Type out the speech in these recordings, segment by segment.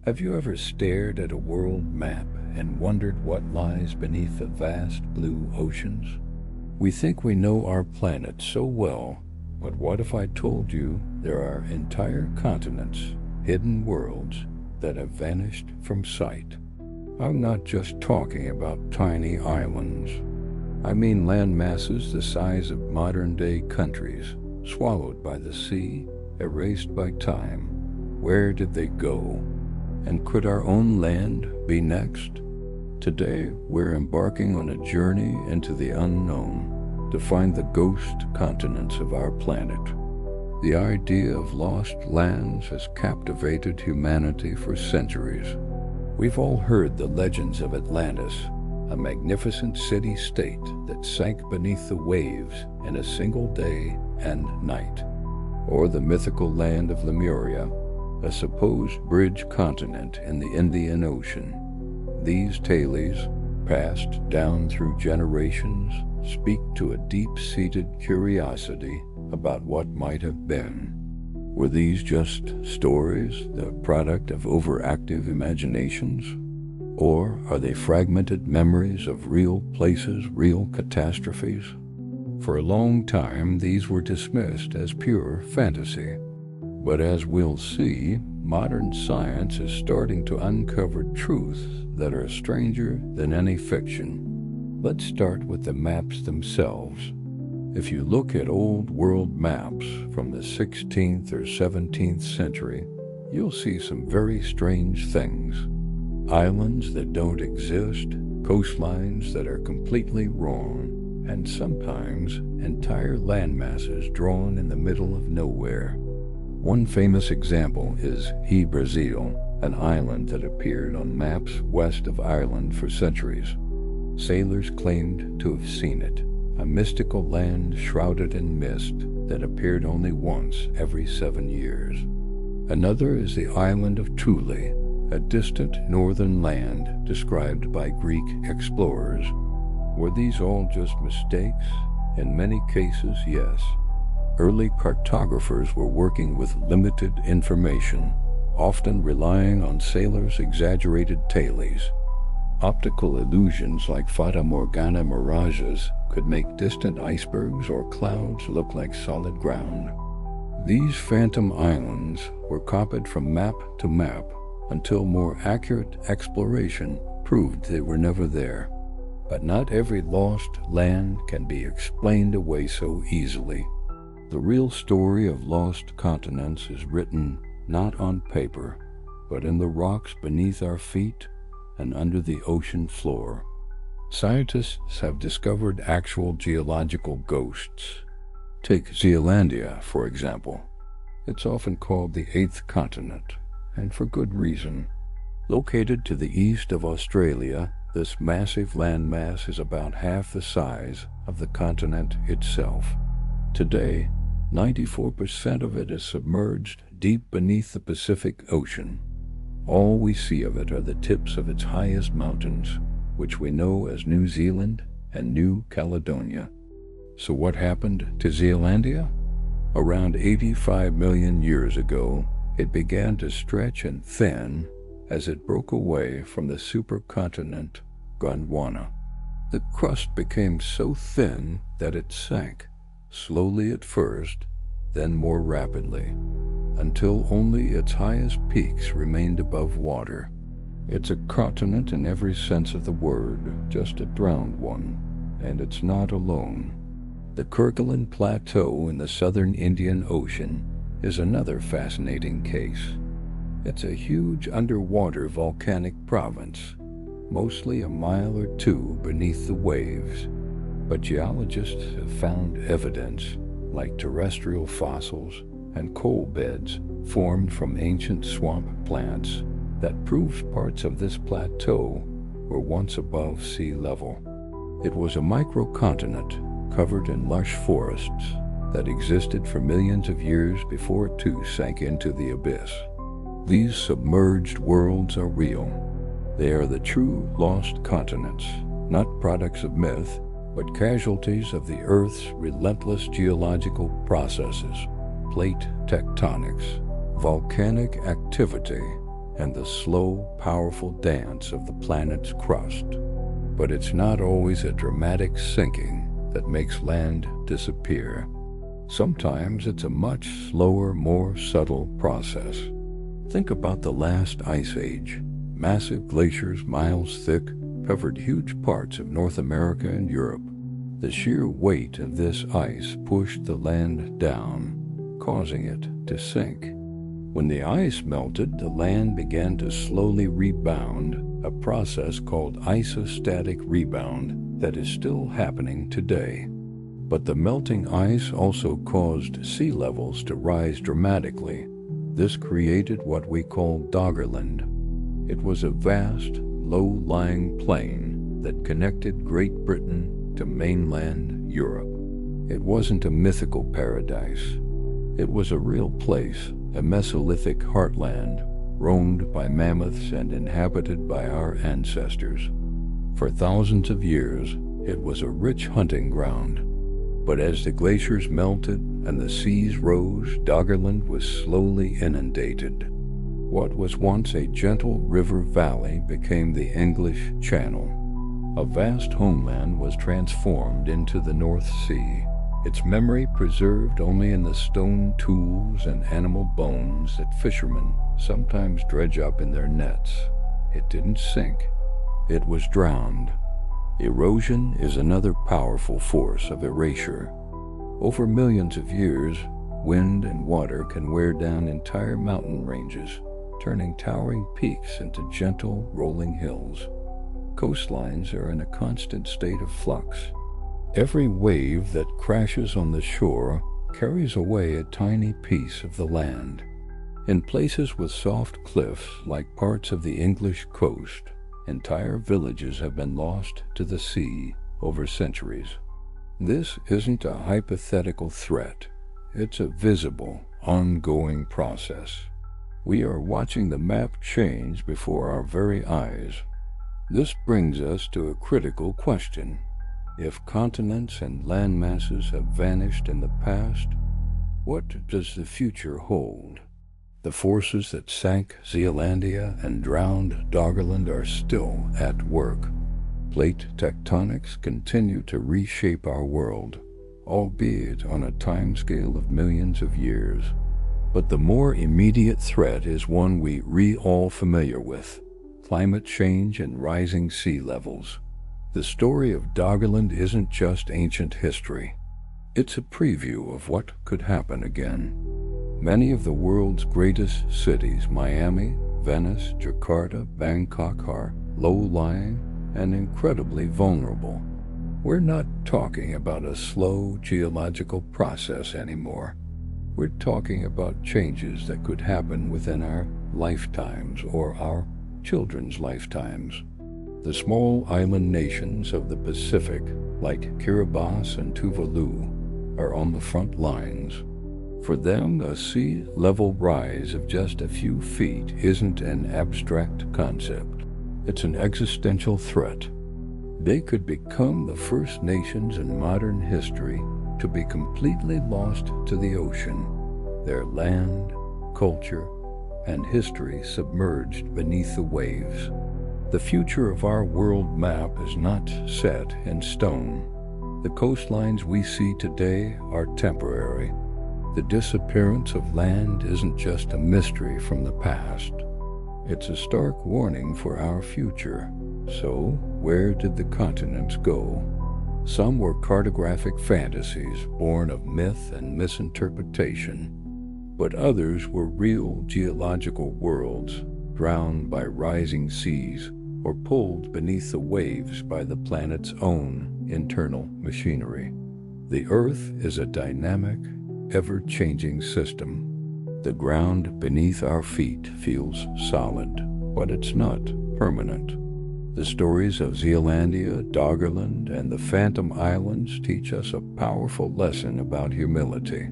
Have you ever stared at a world map and wondered what lies beneath the vast blue oceans? We think we know our planet so well, but what if I told you there are entire continents, hidden worlds, that have vanished from sight? I'm not just talking about tiny islands. I mean land masses the size of modern-day countries, swallowed by the sea, erased by time. Where did they go? And could our own land be next? Today, we're embarking on a journey into the unknown to find the ghost continents of our planet. The idea of lost lands has captivated humanity for centuries. We've all heard the legends of Atlantis, a magnificent city-state that sank beneath the waves in a single day and night. Or the mythical land of Lemuria, a supposed bridge continent in the Indian Ocean. These tales, passed down through generations, speak to a deep-seated curiosity about what might have been. Were these just stories, the product of overactive imaginations? Or are they fragmented memories of real places, real catastrophes? For a long time, these were dismissed as pure fantasy. But as we'll see, modern science is starting to uncover truths that are stranger than any fiction. Let's start with the maps themselves. If you look at old world maps from the 16th or 17th century, you'll see some very strange things. Islands that don't exist, coastlines that are completely wrong, and sometimes entire landmasses drawn in the middle of nowhere. One famous example is Brazil, an island that appeared on maps west of Ireland for centuries. Sailors claimed to have seen it, a mystical land shrouded in mist that appeared only once every 7 years. Another is the island of Thule, a distant northern land described by Greek explorers. Were these all just mistakes? In many cases, yes. Early cartographers were working with limited information, often relying on sailors' exaggerated tales. Optical illusions like Fata Morgana mirages could make distant icebergs or clouds look like solid ground. These phantom islands were copied from map to map until more accurate exploration proved they were never there. But not every lost land can be explained away so easily. The real story of lost continents is written not on paper, but in the rocks beneath our feet and under the ocean floor. Scientists have discovered actual geological ghosts. Take Zealandia, for example. It's often called the eighth continent, and for good reason. Located to the east of Australia, this massive landmass is about half the size of the continent itself. Today, 94% of it is submerged deep beneath the Pacific Ocean. All we see of it are the tips of its highest mountains, which we know as New Zealand and New Caledonia. So what happened to Zealandia? Around 85 million years ago, it began to stretch and thin as it broke away from the supercontinent Gondwana. The crust became so thin that it sank, slowly at first, then more rapidly, until only its highest peaks remained above water. It's a continent in every sense of the word, just a drowned one, and it's not alone. The Kerguelen Plateau in the southern Indian Ocean is another fascinating case. It's a huge underwater volcanic province, mostly a mile or two beneath the waves. But geologists have found evidence, like terrestrial fossils and coal beds formed from ancient swamp plants, that proves parts of this plateau were once above sea level. It was a microcontinent covered in lush forests that existed for millions of years before it too sank into the abyss. These submerged worlds are real. They are the true lost continents, not products of myth, but casualties of the Earth's relentless geological processes, plate tectonics, volcanic activity, and the slow, powerful dance of the planet's crust. But it's not always a dramatic sinking that makes land disappear. Sometimes it's a much slower, more subtle process. Think about the last ice age. Massive glaciers, miles thick, covered huge parts of North America and Europe. The sheer weight of this ice pushed the land down, causing it to sink. When the ice melted, the land began to slowly rebound, a process called isostatic rebound that is still happening today. But the melting ice also caused sea levels to rise dramatically. This created what we call Doggerland. It was a vast, low-lying plain that connected Great Britain to mainland Europe. It wasn't a mythical paradise. It was a real place, a Mesolithic heartland, roamed by mammoths and inhabited by our ancestors. For thousands of years, it was a rich hunting ground. But as the glaciers melted and the seas rose, Doggerland was slowly inundated. What was once a gentle river valley became the English Channel. A vast homeland was transformed into the North Sea, its memory preserved only in the stone tools and animal bones that fishermen sometimes dredge up in their nets. It didn't sink. It was drowned. Erosion is another powerful force of erasure. Over millions of years, wind and water can wear down entire mountain ranges, turning towering peaks into gentle, rolling hills. Coastlines are in a constant state of flux. Every wave that crashes on the shore carries away a tiny piece of the land. In places with soft cliffs, like parts of the English coast, entire villages have been lost to the sea over centuries. This isn't a hypothetical threat. It's a visible, ongoing process. We are watching the map change before our very eyes. This brings us to a critical question. If continents and land masses have vanished in the past, what does the future hold? The forces that sank Zealandia and drowned Doggerland are still at work. Plate tectonics continue to reshape our world, albeit on a timescale of millions of years. But the more immediate threat is one we're all familiar with: climate change and rising sea levels. The story of Doggerland isn't just ancient history. It's a preview of what could happen again. Many of the world's greatest cities, Miami, Venice, Jakarta, Bangkok, are low-lying and incredibly vulnerable. We're not talking about a slow geological process anymore. We're talking about changes that could happen within our lifetimes or our children's lifetimes. The small island nations of the Pacific, like Kiribati and Tuvalu, are on the front lines. For them, a sea level rise of just a few feet isn't an abstract concept. It's an existential threat. They could become the first nations in modern history to be completely lost to the ocean, their land, culture, and history submerged beneath the waves. The future of our world map is not set in stone. The coastlines we see today are temporary. The disappearance of land isn't just a mystery from the past. It's a stark warning for our future. So, where did the continents go? Some were cartographic fantasies born of myth and misinterpretation, but others were real geological worlds, drowned by rising seas or pulled beneath the waves by the planet's own internal machinery. The Earth is a dynamic, ever-changing system. The ground beneath our feet feels solid, but it's not permanent. The stories of Zealandia, Doggerland, and the Phantom Islands teach us a powerful lesson about humility.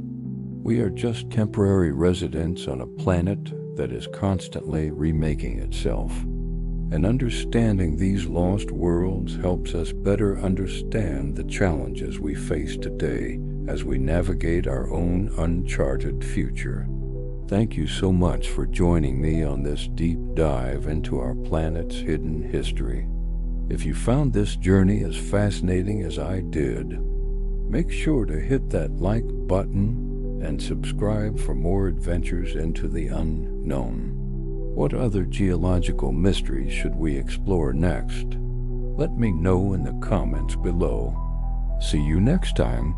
We are just temporary residents on a planet that is constantly remaking itself. And understanding these lost worlds helps us better understand the challenges we face today as we navigate our own uncharted future. Thank you so much for joining me on this deep dive into our planet's hidden history. If you found this journey as fascinating as I did, make sure to hit that like button and subscribe for more adventures into the unknown. What other geological mysteries should we explore next? Let me know in the comments below. See you next time.